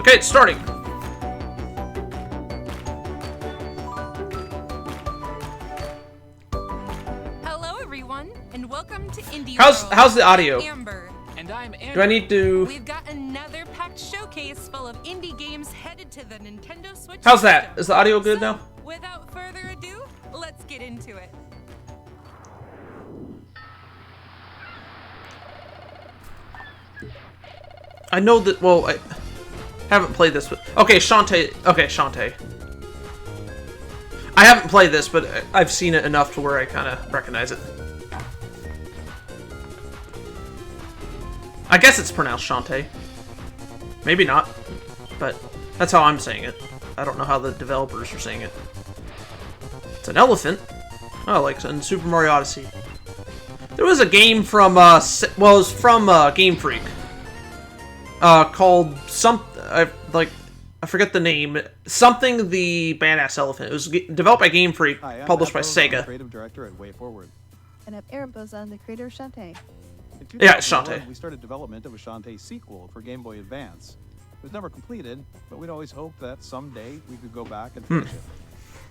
Okay, it's starting. Hello, everyone, and welcome to Indie How's the audio? Amber. And I'm Andrew. Do I need to? We've got another packed showcase full of indie games headed to the Nintendo Switch. How's that? system. Is the audio good now? Without further ado, let's get into it. I know that. Well, I haven't played this. But okay, Shantae. Okay, Shantae. I haven't played this, but I've seen it enough to where I kind of recognize it. I guess it's pronounced Shantae. Maybe not, but that's how I'm saying it. I don't know how the developers are saying it. It's an elephant. Oh, like in Super Mario Odyssey. There was a game from, well, it was from Game Freak. Called I forget the name. Something the Badass Elephant. It was developed by Game Freak, published by Sega. Creative director at Way Forward. And I'm Erin Bozon, the creator of Shantae. Yeah, it's Shantae. We started development of a Shantae sequel for Game Boy Advance. It was never completed, but we'd always hoped that someday we could go back and finish it.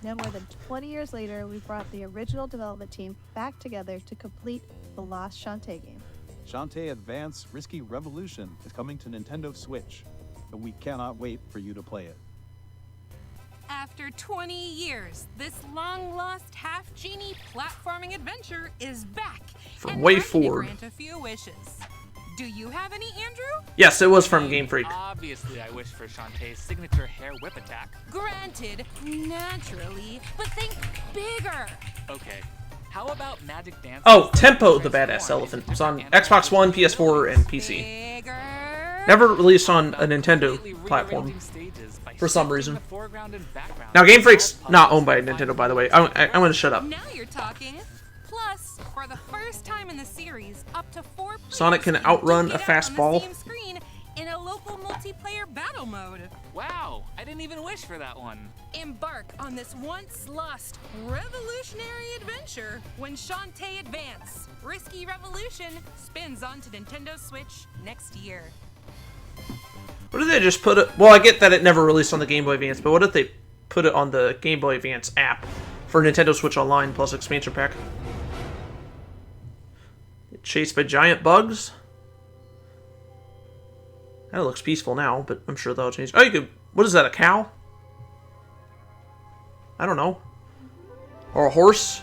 Now, more than 20 years later, we brought the original development team back together to complete the lost Shantae game. Shantae Advance Risky Revolution is coming to Nintendo Switch, and we cannot wait for you to play it. After 20 years, this long-lost half-genie platforming adventure is back. From and Way ready to Forward. grant a few wishes. Do you have any, Andrew? Yes, it was from Game Freak. Obviously, I wish for Shantae's signature hair whip attack. Granted, naturally, but think bigger. Okay, how about Magic Dance? Oh, Tempo the Badass Elephant. It's on Xbox One, PS4, and PC. Bigger. Never released on a Nintendo Completely platform. rearranging stages by for some shifting reason. the foreground and background. Now, Game Freak's not owned by Nintendo, by the way. I'm gonna shut up. Now you're talking. Plus, for the first time in the series, up to 4 players Sonic can outrun a fast on ball. the same screen in a local multiplayer battle mode. Wow, I didn't even wish for that one. Embark on this once-lost revolutionary adventure when Shantae Advance Risky Revolution spins onto Nintendo Switch next year. What did they just put it? Well, I get that it never released on the Game Boy Advance, but what if they put it on the Game Boy Advance app for Nintendo Switch Online plus expansion pack? Chased by giant bugs. That looks peaceful now, but I'm sure that'll change. Oh, you could. What is that? A cow? I don't know. Or a horse?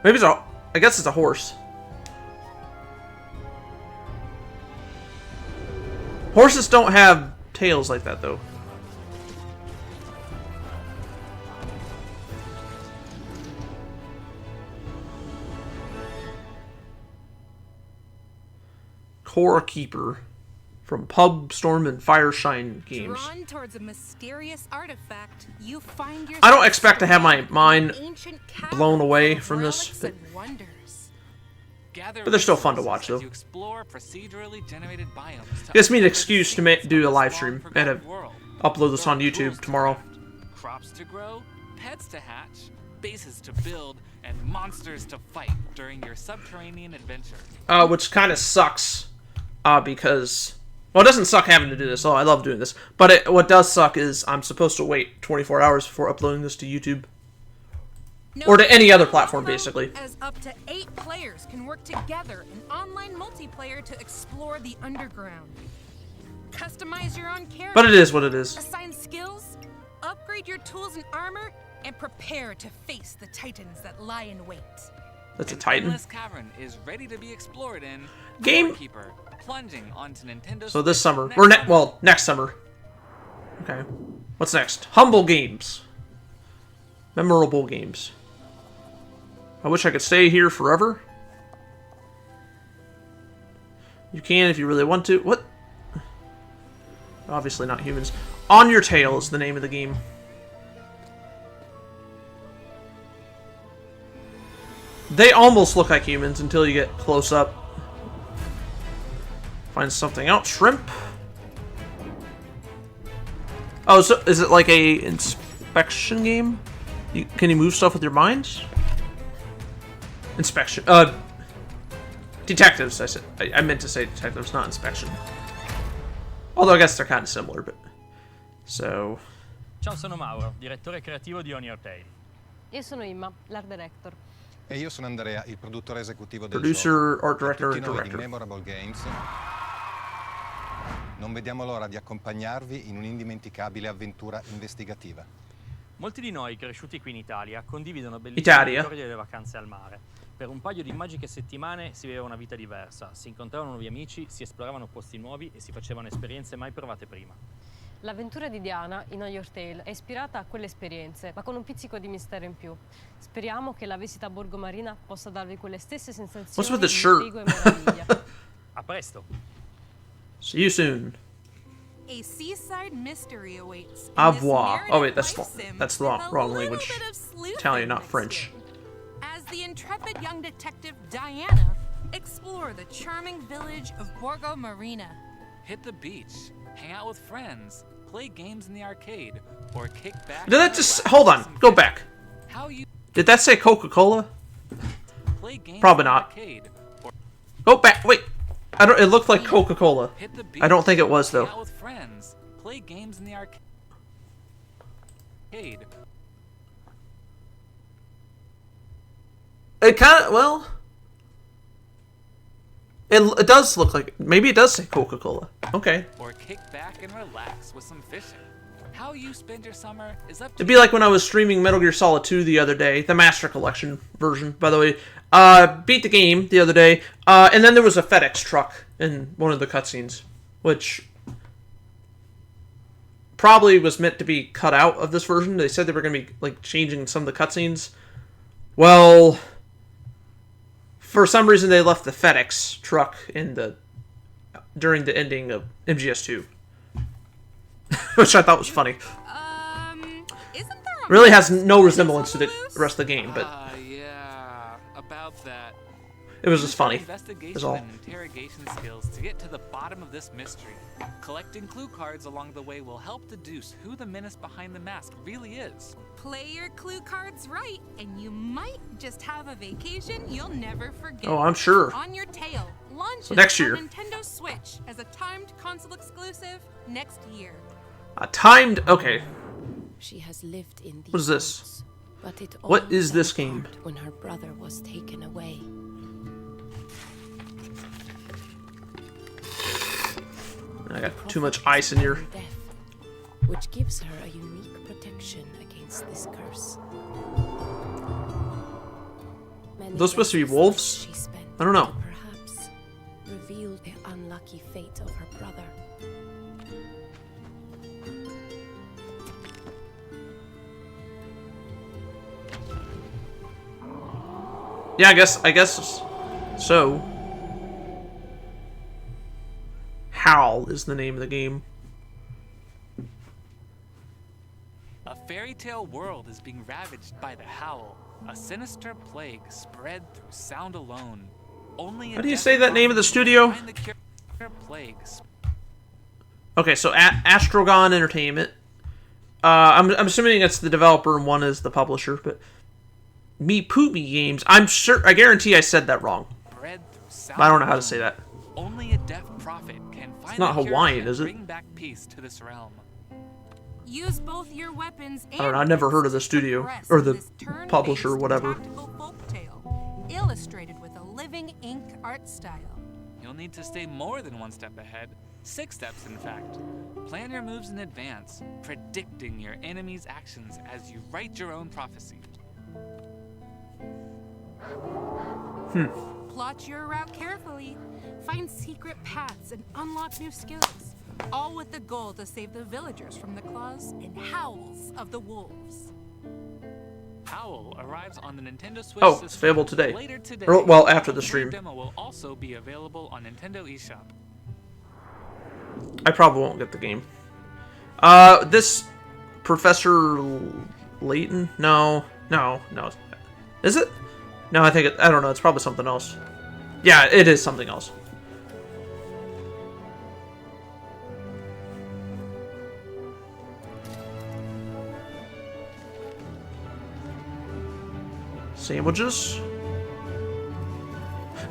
Maybe it's a. I guess it's a horse. Horses don't have tails like that, though. Core Keeper from Pub, Storm, and Fireshine games. Drawn towards a mysterious artifact, you find yourself I don't expect to have my mind ancient blown away cavern from full of this, relics but- and wonders. Gather But they're still fun to resources watch, though. as you explore procedurally generated biomes to Gives me an uncover excuse to secrets do a of live this stream long-forgotten and world. upload this on There are YouTube rules to tomorrow. craft, crops to grow, pets to hatch, bases to build, and monsters to fight during your subterranean adventure. Which kind of sucks, because... Well, it doesn't suck having to do this. Oh, I love doing this. But what does suck is I'm supposed to wait 24 hours before uploading this to YouTube. Or to any other platform, basically. As up to 8 players can work together in online multiplayer to explore the underground. Customize your own character. But it is what it is. Assign skills, upgrade your tools and armor, and prepare to face the titans that lie in wait. That's a An Titan. endless cavern is ready to be explored in Game- Keeper, plunging onto Nintendo So this Switch summer. next Or, summer. next summer. Okay. What's next? Humble games. Memorable games. I wish I could stay here forever. You can if you really want to. What? Obviously not humans. On Your Tail is the name of the game. They almost look like humans until you get close up. Find something else. Shrimp. Oh, so is it like a inspection game? Can you move stuff with your mind? Inspection. Detectives. I meant to say detectives, not inspection. Although I guess they're kind of similar, but... So... Ciao, sono Mauro, direttore creativo di On Your Tail. Io sono Imma, l'art director. E io sono Andrea, il produttore esecutivo del Producer, gioco. art director, E and tutti noi di director. Memorable Games non vediamo l'ora di accompagnarvi in un'indimenticabile avventura investigativa. Molti di noi, cresciuti qui in Italia, condividono bellissimi Italia? ricordi delle vacanze al mare. Per un paio di magiche settimane si viveva una vita diversa, si incontravano nuovi amici, si esploravano posti nuovi e si facevano esperienze mai provate prima. L'avventura di Diana in On Your Tail è ispirata a quelle esperienze, ma con un pizzico di mistero in più. Speriamo che la visita a Borgo Marina possa darvi quelle stesse sensazioni What's with the di shirt? intrigo e meraviglia. A presto! See you soon. A seaside mystery awaits. in Au this revoir. Oh wait, narrative that's life sim that's the with wrong, a wrong little language. bit of sleuthing Italian, not mixed French. in. As the intrepid young detective Diana explore the charming village of Borgo Marina. Hit the beach, hang out with friends, play games in the arcade, or kick back. Did that and just... relax Hold with on. some Go friends. back. How you Did that say Coca-Cola? play games Probably in the not. arcade, or Go back. Wait. I don't... It looked like Coca-Cola. hit the beach, I don't think it was, hang though. out with friends, play games in the arcade. It kind of... Well... It does look like... Maybe it does say Coca-Cola. Okay. Or kick back and relax with some fishing. How you spend your summer is up to It'd be like when I was streaming Metal Gear Solid 2 the other day, the Master Collection version, by the way. Beat the game the other day, and then there was a FedEx truck in one of the cutscenes, which probably was meant to be cut out of this version. They said they were going to be like changing some of the cutscenes. Well, for some reason they left the FedEx truck in the during the ending of MGS2. Which I thought was funny. Isn't there a Really has mouse no on resemblance to the loose? rest of the game, but yeah, about that. it was Use just your funny. investigation Is all. and interrogation skills to get to the bottom of this mystery. Collecting clue cards along the way will help deduce who the menace behind the mask really is. Play your clue cards right, and you might just have a vacation you'll never forget. Oh, I'm sure. On Your Tail launches next year. on Nintendo Switch as a timed console exclusive next year. A timed... Okay. She has lived in these What is this? woods, but it What all is this fell game? apart when her brother was taken away. I got too much ice in here. Death, which gives her a unique protection against this curse. Many Those supposed to be restless wolves? nights she spent I don't know. to perhaps revealed the unlucky fate of her brother. Yeah, I guess so. Howl is the name of the game. A fairy tale world is being ravaged by the Howl, a sinister plague spread through sound alone. Only How do you say that name of the studio? Find the cure plagues. Okay, so Astrogon Entertainment. I'm assuming it's the developer and one is the publisher, but Me Poop Me Games. I guarantee I said that wrong. Spread through sound I don't know how to alone. say that. Only a deaf prophet can find not the cure Hawaiian, and is it? bring back peace to this realm. Use both your weapons and I don't know, I've never heard of the wits to studio, progress or in the this turn-based publisher, whatever. tactical folktale, illustrated with a living ink art style. You'll need to stay more than one step ahead. 6 steps, in fact. Plan your moves in advance, predicting your enemy's actions as you write your own prophecy. Plot your route carefully, find secret paths, and unlock new skills, all with the goal to save the villagers from the claws and howls of the wolves. Howl arrives on the Nintendo Switch Oh, system it's available today. later today. Or, well, after the The stream. demo will also be available on Nintendo eShop. I probably won't get the game. This Professor Layton? No. Is it? No, I don't know. It's probably something else. Yeah, it is something else. Sandwiches?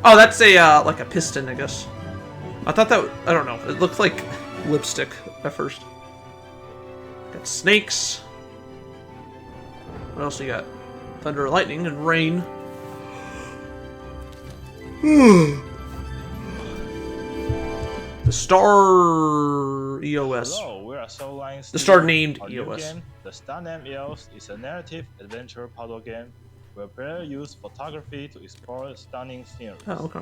Oh, that's a, like a piston, I guess. I thought that... I don't know. It looked like... lipstick at first. Got snakes. What else you got? Thunder, lightning, and rain. The Star EOS. Hello, we are Soulline The star Studio. named Our new EOS. game, The Star Named EOS, is a narrative adventure puzzle game where players use photography to explore stunning scenery. Oh, okay.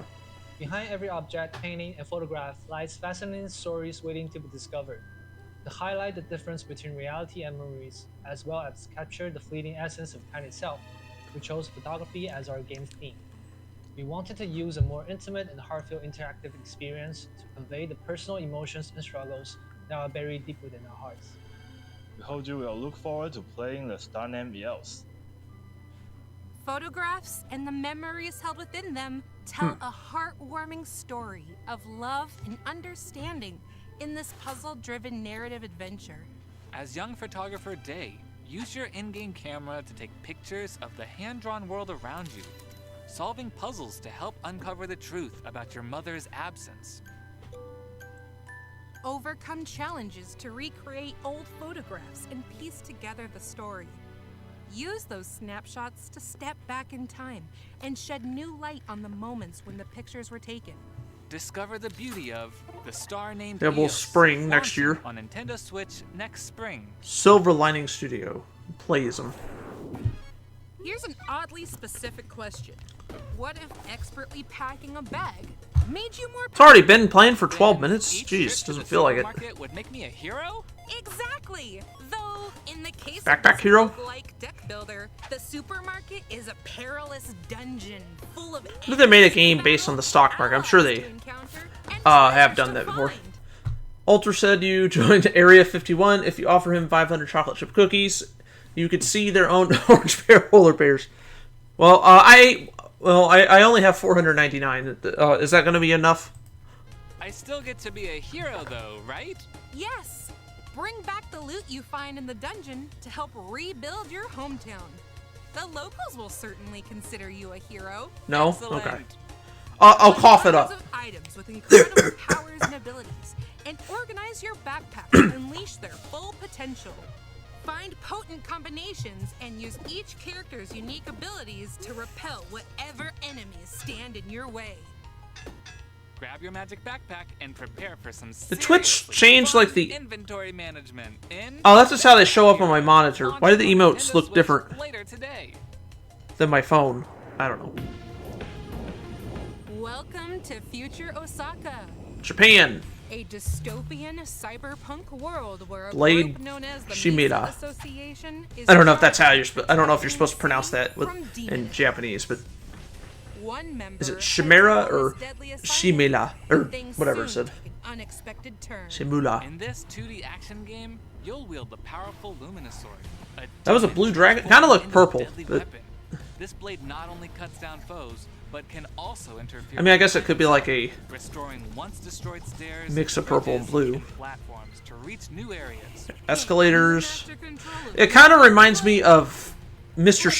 Behind every object, painting, and photograph lies fascinating stories waiting to be discovered. To highlight the difference between reality and memories, as well as capture the fleeting essence of time itself, we chose photography as our game's theme. We wanted to use a more intimate and heartfelt interactive experience to convey the personal emotions and struggles that are buried deep within our hearts. We hope you will look forward to playing The Star Named EOS. Photographs and the memories held within them tell a heartwarming story of love and understanding in this puzzle-driven narrative adventure. As young photographer Day, use your in-game camera to take pictures of the hand-drawn world around you, solving puzzles to help uncover the truth about your mother's absence. Overcome challenges to recreate old photographs and piece together the story. Use those snapshots to step back in time and shed new light on the moments when the pictures were taken. Discover the beauty of The Star Named Devil EOS, Spring next launching year. on Nintendo Switch next spring. Silver Lining Studio plays them. Here's an oddly specific question. What if expertly packing a bag made you more It's already been playing for 12 minutes. Each Jeez, trip to doesn't the feel like it. supermarket would make me a hero? Exactly! Though, in the case Backpack of hero? like deck builder, the supermarket is a perilous dungeon full of If they made a game based on the stock market, I'm sure they have done that before. Alter said you joined Area 51. If you offer him 500 chocolate chip cookies, you could see their own orange polar bears. Well, I only have 499. Is that going to be enough? I still get to be a hero though, right? Yes! Bring back the loot you find in the dungeon to help rebuild your hometown. The locals will certainly consider you a hero. No? Excellent. Okay. I'll cough it up. Of items with incredible powers and abilities, and organize your backpack to unleash their full potential. Find potent combinations and use each character's unique abilities to repel whatever enemies stand in your way. Grab your magic backpack and prepare for some The Twitch seriously changed fun like the... inventory management in Oh, that's just how they show up on my monitor. Why do the emotes look different later today. than my phone? I don't know. Welcome to Future Osaka, Japan. a dystopian cyberpunk world where a Blade group known as the Shimeda. Mesa Association is I don't know if that's how charged you're. with I don't know if you're supposed to protecting pronounce that cities with from in demons. Japanese, but One member is it heads Chimera out on or this deadly assignment, Shimela or and things whatever it soon said? take an unexpected turn. Shimula. In this 2D action game, you'll wield the powerful Luminosaur. That was a blue dragon. Kind of looked purple, but this blade not only cuts down foes, but can also interfere. I mean, I guess it could be like a restoring once destroyed stairs, mix of purple and bridges, blue. platforms to reach new areas. Escalators. It kind of reminds me of Mr.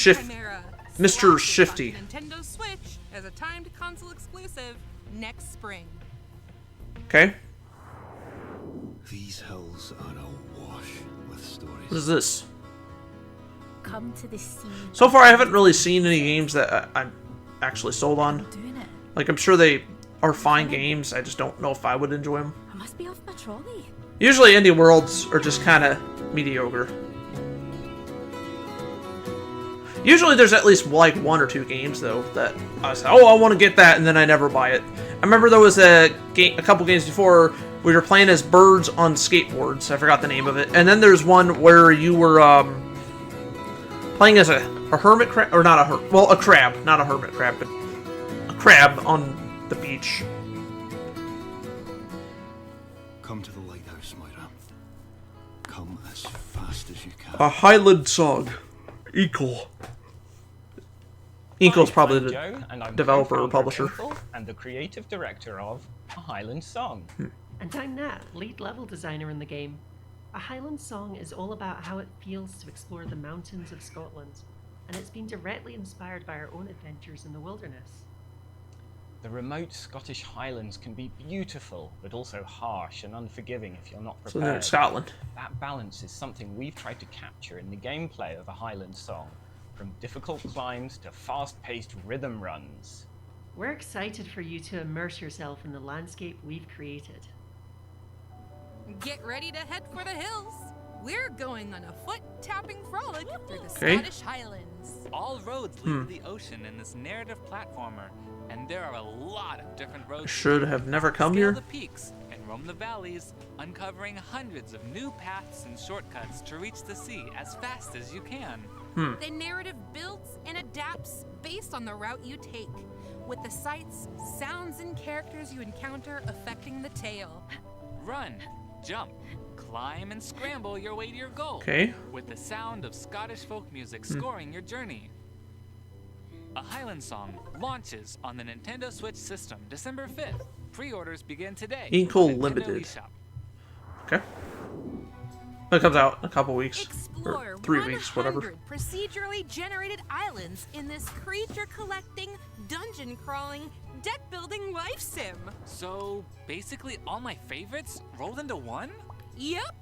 Mr. Shifty. Nintendo Switch as a timed console exclusive next spring. Okay. These hills are awash with stories. What is this? Come to the sea. So far, I haven't really seen any games that I'm actually sold on. Like, I'm sure they are fine games. I just don't know if I would enjoy them. I must be off my trolley. Usually, indie worlds are just kind of mediocre. Usually, there's at least like 1 or 2 games though that I say, "Oh, I want to get that," and then I never buy it. I remember there was a couple games before we were playing as birds on skateboards. I forgot the name of it. And then there's one where you were playing as a hermit crab, or not a crab, not a hermit crab, but a crab on the beach. Come to the lighthouse, Moira. Come as fast as you can. A Highland Song. Equal. Equal's probably the Joe, and I'm developer or co-founder of publisher. Inkle and the creative director of A Highland Song. And I'm Nat, lead level designer in the game. A Highland Song is all about how it feels to explore the mountains of Scotland, and it's been directly inspired by our own adventures in the wilderness. The remote Scottish Highlands can be beautiful, but also harsh and unforgiving if you're not prepared. So they're in Scotland. That balance is something we've tried to capture in the gameplay of a Highland song, from difficult climbs to fast-paced rhythm runs. We're excited for you to immerse yourself in the landscape we've created. Get ready to head for the hills. We're going on a foot-tapping frolic through the Okay. Scottish Highlands. All roads lead to the ocean in this narrative platformer, and there are a lot of different roads. I should have never come Scale here. the peaks and roam the valleys, uncovering hundreds of new paths and shortcuts to reach the sea as fast as you can. The narrative builds and adapts based on the route you take, with the sights, sounds, and characters you encounter affecting the tale. Run, jump, climb, and scramble your way to your goal. Okay. With the sound of Scottish folk music scoring your journey. A Highland Song launches on the Nintendo Switch system December 5th. Pre-orders begin today. Inkle on Nintendo Limited. eShop. Okay. It comes out in a couple weeks. Explore Or 3 weeks, whatever. 100 procedurally generated islands in this creature-collecting, dungeon-crawling, deck-building life sim. So, basically all my favorites rolled into one? Yep.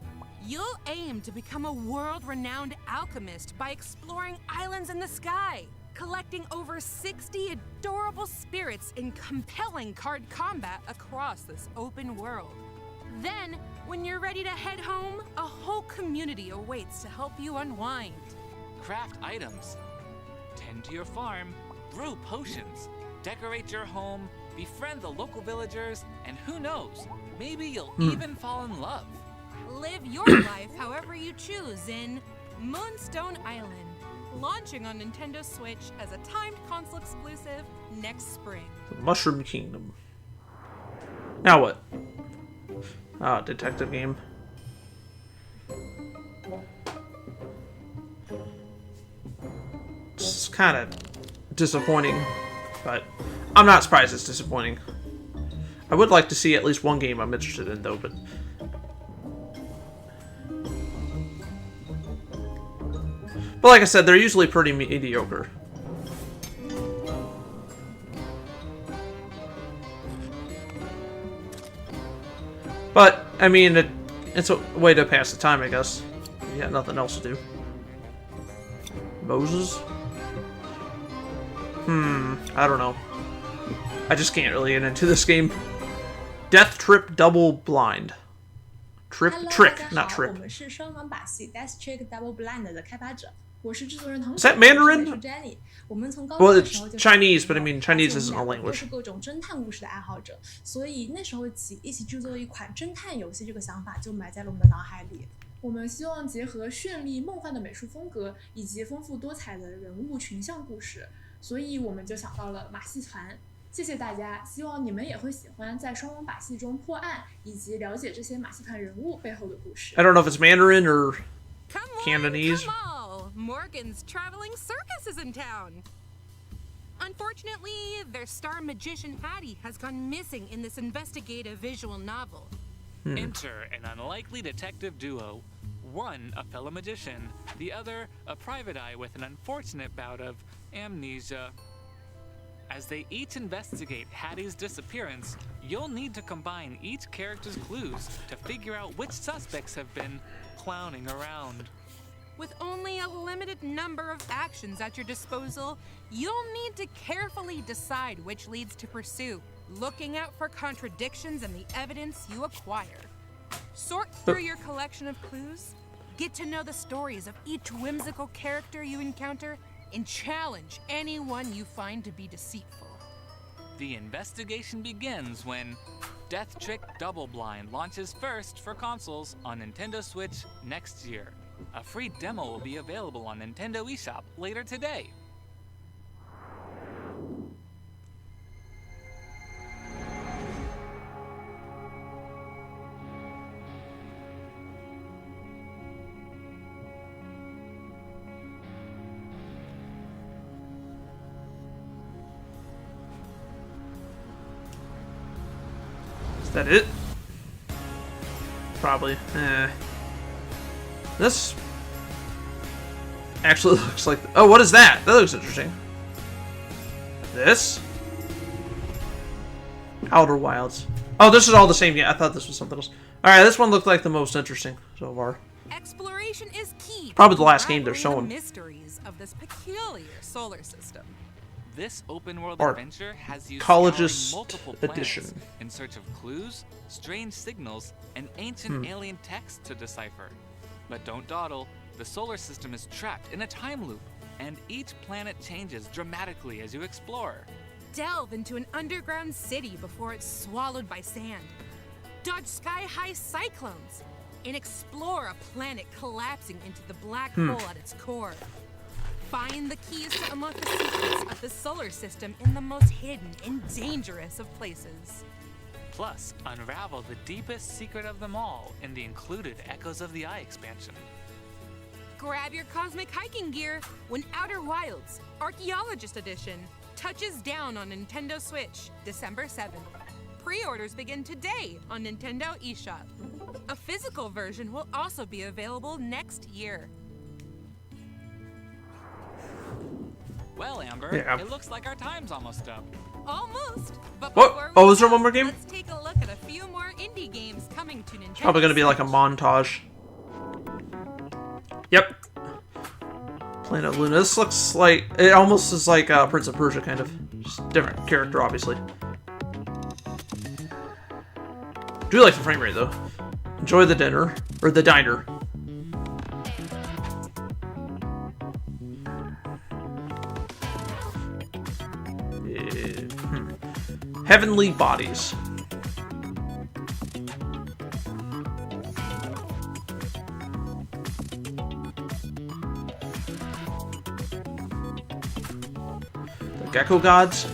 You'll aim to become a world-renowned alchemist by exploring islands in the sky, collecting over 60 adorable spirits in compelling card combat across this open world. Then, when you're ready to head home, a whole community awaits to help you unwind. Craft items, tend to your farm, brew potions, decorate your home, befriend the local villagers, and who knows, maybe you'll even fall in love. Live your life however you choose in Moonstone Island, launching on Nintendo Switch as a timed console exclusive next spring. The Mushroom Kingdom. Now what? Ah, detective game. It's kind of disappointing, but I'm not surprised it's disappointing. I would like to see at least one game I'm interested in, though, but... But like I said, they're usually pretty mediocre. But, I mean, it's a way to pass the time, I guess. You got nothing else to do. Moses? I don't know. I just can't really get into this game. Death Trip Double Blind. Trick, not trip. 我们是双网把戏 Death Trick Double Blind 的开发者，我是制作人同 Is 学， that Mandarin? 我是 Jenny。我们从高 Well, 中的 it's 时候就 Chinese, but I mean, 发现 Chinese 我 isn't 们 a 两个都 language. 是各种侦探故事的爱好者，所以那时候起一起制作一款侦探游戏，这个想法就埋在了我们的脑海里。我们希望结合绚丽梦幻的美术风格以及丰富多彩的人物群像故事，所以我们就想到了马戏团。谢谢大家，希望你们也会喜欢在双网把戏中破案，以及了解这些马戏团人物背后的故事。 I don't know if it's Mandarin or Cantonese. Come on! Morgan's traveling circus is in town. Unfortunately, their star magician Hattie has gone missing in this investigative visual novel. Enter an unlikely detective duo. One a fellow magician, the other a private eye with an unfortunate bout of amnesia. As they each investigate Hattie's disappearance, you'll need to combine each character's clues to figure out which suspects have been clowning around. With only a limited number of actions at your disposal, you'll need to carefully decide which leads to pursue, looking out for contradictions in the evidence you acquire. Sort through your collection of clues, get to know the stories of each whimsical character you encounter, and challenge anyone you find to be deceitful. The investigation begins when Death Trick Double Blind launches first for consoles on Nintendo Switch next year. A free demo will be available on Nintendo eShop later today. Is that it? Probably. This actually looks like... Oh, what is that? That looks interesting. This? Outer Wilds. Oh, this is all the same. Yeah, I thought this was something else. Alright, this one looked like the most interesting so far. Exploration is key. Probably the last game they're unraveling showing. The mysteries of this peculiar solar system. This open-world Or adventure has you Archaeologist scouring multiple planets Edition. in search of clues, strange signals, and ancient alien texts to decipher. But don't dawdle, the solar system is trapped in a time loop, and each planet changes dramatically as you explore. Delve into an underground city before it's swallowed by sand. Dodge sky-high cyclones. And explore a planet collapsing into the black hole at its core. Find the keys to unlock the secrets of the solar system in the most hidden and dangerous of places. Plus, unravel the deepest secret of them all in the included Echoes of the Eye expansion. Grab your cosmic hiking gear when Outer Wilds, Archaeologist Edition, touches down on Nintendo Switch, December 7th. Pre-orders begin today on Nintendo eShop. A physical version will also be available next year. Well, Amber, Yeah. it looks like our time's almost up. Almost. But What? before we Oh, is there go, one more game? Let's take a look at a few more indie games coming to Nintendo. Probably gonna be like a montage. Yep. Planet Luna. This looks like, it almost is like Prince of Persia, kind of. Just different character, obviously. Do like the frame rate, though. Enjoy the dinner. Or the diner. Heavenly Bodies. The Gecko Gods.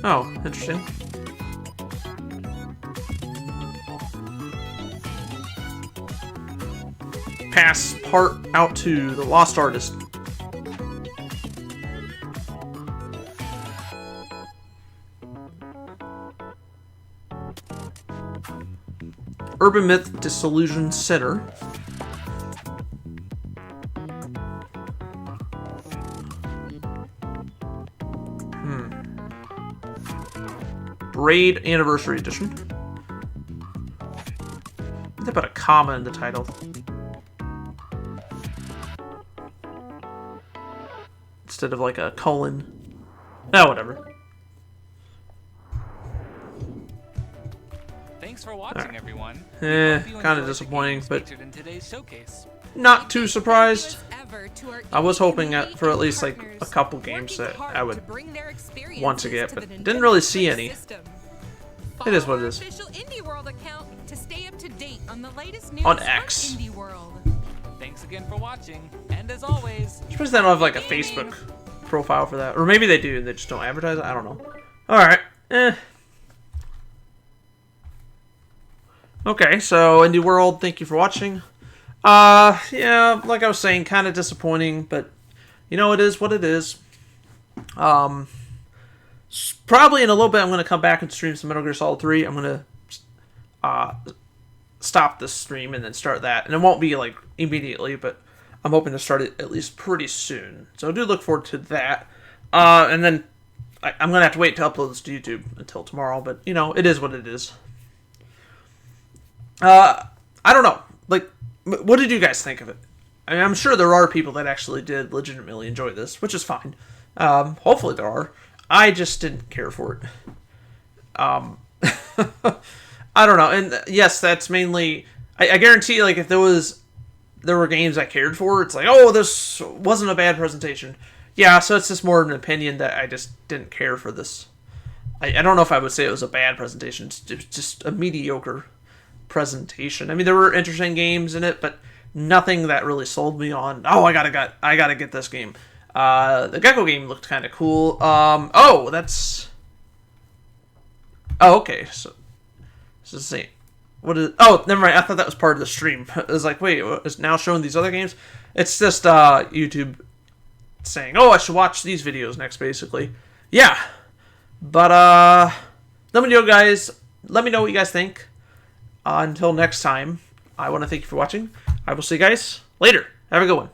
Oh, interesting. Pass part out to the Lost Artist. Urban Myth Disillusion Center. Braid Anniversary Edition. They put a comma in the title. Instead of like a colon. Oh, whatever. Thanks for watching, everyone. Kind of disappointing, but Featured in today's showcase. not too surprised. I was hoping for at least like a couple games that I would want to get, but didn't really see any. It is what it is. Official Indie World account to stay up to date on the latest news On from X. Indie World. Thanks again for watching, and as always, Suppose they don't have like a Facebook profile for that, or maybe they do and they just don't advertise it. I don't know. All right. Okay, so Indie World, thank you for watching. Yeah, like I was saying, kind of disappointing, but you know, it is what it is. Probably in a little bit, I'm going to come back and stream some Metal Gear Solid 3. I'm going to stop this stream and then start that. And it won't be like immediately, but I'm hoping to start it at least pretty soon. So I do look forward to that. And then I'm going to have to wait to upload this to YouTube until tomorrow, but you know, it is what it is. I don't know. Like, what did you guys think of it? I mean, I'm sure there are people that actually did legitimately enjoy this, which is fine. Hopefully there are. I just didn't care for it. I don't know. And yes, that's mainly... I guarantee, like, if there were games I cared for, it's like, oh, this wasn't a bad presentation. Yeah, so it's just more of an opinion that I just didn't care for this. I don't know if I would say it was a bad presentation. It's just a mediocre presentation. I mean, there were interesting games in it, but nothing that really sold me on, oh, I gotta get this game. The Gecko game looked kind of cool. Oh, that's... Oh, okay. So let's see. What is... Oh, never mind. I thought that was part of the stream. I was like, wait, it's now showing these other games? It's just YouTube saying, oh, I should watch these videos next, basically. Yeah. But, let me know, guys. Let me know what you guys think. Until next time, I want to thank you for watching. I will see you guys later. Have a good one.